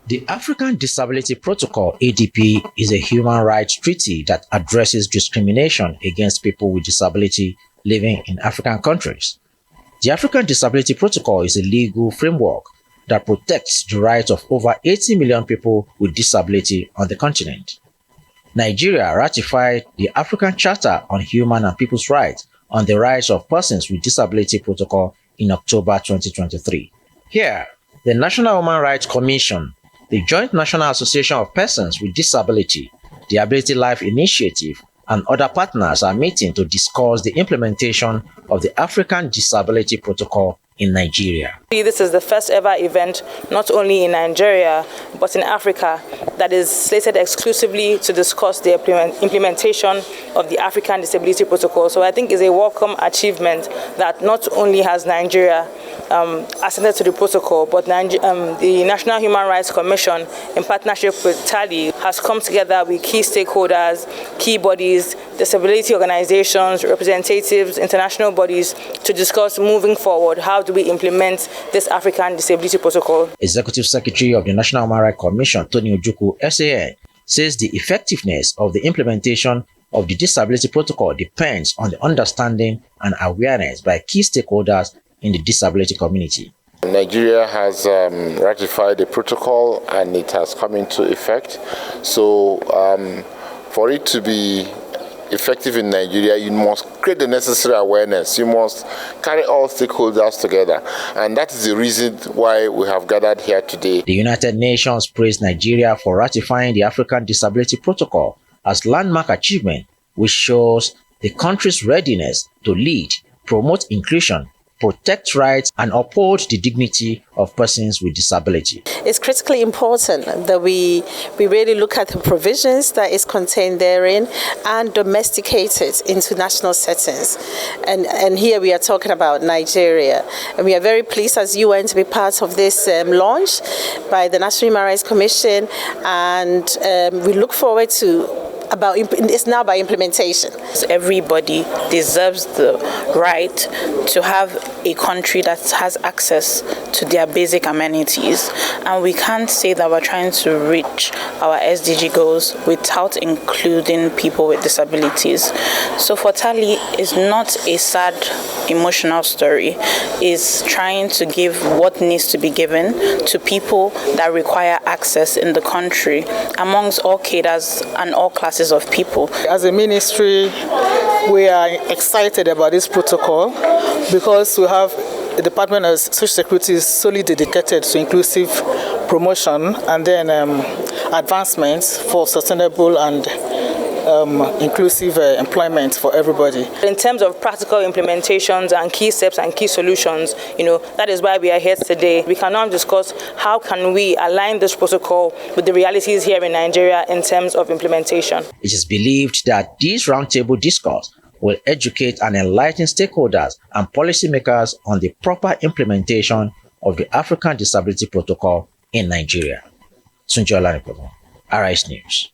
The African Disability Protocol (ADP) is a human rights treaty that addresses discrimination against people with disability living in African countries. The African Disability Protocol is a legal framework that protects the rights of over 80 million people with disability on the continent. Nigeria ratified the African Charter on Human and People's Rights on the Rights of Persons with Disability Protocol in October 2023. Here, the National Human Rights Commission, the Joint National Association of Persons with Disability, the Ability Life Initiative, and other partners are meeting to discuss the implementation of the African Disability Protocol in Nigeria. This is the first ever event, not only in Nigeria, but in Africa, that is slated exclusively to discuss the implementation of the African Disability Protocol. So I think it's a welcome achievement that not only has Nigeria assented to the protocol, but the National Human Rights Commission, in partnership with TALI, has come together with key stakeholders, key bodies, disability organizations, representatives, international bodies to discuss moving forward how do we implement this African Disability Protocol. Executive Secretary of the National Human Rights Commission, Tony Ojukwu, SAN, says the effectiveness of the implementation of the Disability Protocol depends on the understanding and awareness by key stakeholders in the disability community. Nigeria has ratified the protocol and it has come into effect. So for it to be effective in Nigeria, you must create the necessary awareness. You must carry all stakeholders together. And that is the reason why we have gathered here today. The United Nations praised Nigeria for ratifying the African Disability Protocol as landmark achievement, which shows the country's readiness to lead, promote inclusion, protect rights, and uphold the dignity of persons with disability. It's critically important that we really look at the provisions that is contained therein and domesticate it into national settings. And here we are talking about Nigeria. And we are very pleased as UN to be part of this launch by the National Human Rights Commission, and we look forward to it's now by implementation. Everybody deserves the right to have a country that has access to their basic amenities, and we can't say that we're trying to reach our SDG goals without including people with disabilities. So for Tali, it's not a sad, emotional story. It's trying to give what needs to be given to people that require access in the country amongst all cadres and all classes of people. As a ministry, we are excited about this protocol because we have the Department of Social Security is solely dedicated to inclusive promotion and then advancements for sustainable and inclusive employment for everybody. In terms of practical implementations and key steps and key solutions, that is why we are here today. We can now discuss how can we align this protocol with the realities here in Nigeria in terms of implementation. It is believed that this roundtable discourse will educate and enlighten stakeholders and policymakers on the proper implementation of the African Disability Protocol in Nigeria. Sunjola Report, RIS News.